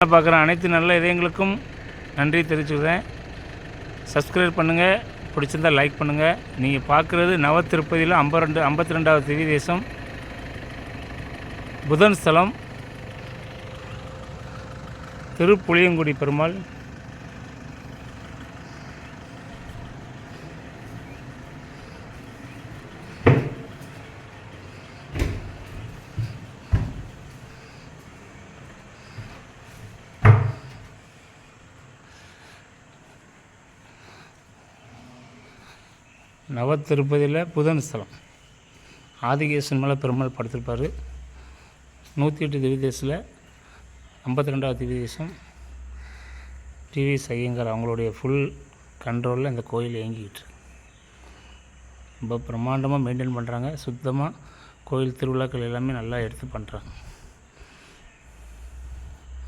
பார்க்குற அனைத்து நல்ல இதயங்களுக்கும் நன்றி தெரிவிச்சுக்கிறேன். சப்ஸ்கிரைப் பண்ணுங்கள், பிடிச்சிருந்தால் லைக் பண்ணுங்கள். நீங்கள் பார்க்குறது நவத்திருப்பதியில் 52வது திவ்ய தேசம் புதன் ஸ்தலம் திருப்புளியங்குடி பெருமாள். நவத்திருப்பதியில் புதன் ஸ்தலம் ஆதிகேசன் மேலே பெருமாள் படுத்திருப்பார். 108 திவ்ய தேசத்தில் 52வது திவ்ய தேசம் டிவி ஐயங்கார் அவங்களுடைய ஃபுல் கண்ட்ரோலில் இந்த கோயில் இயங்கிக்கிட்டு ரொம்ப பிரம்மாண்டமாக மெயின்டைன் பண்ணுறாங்க. சுத்தமாக கோயில் திருவிழாக்கள் எல்லாமே நல்லா எடுத்து பண்ணுறாங்க.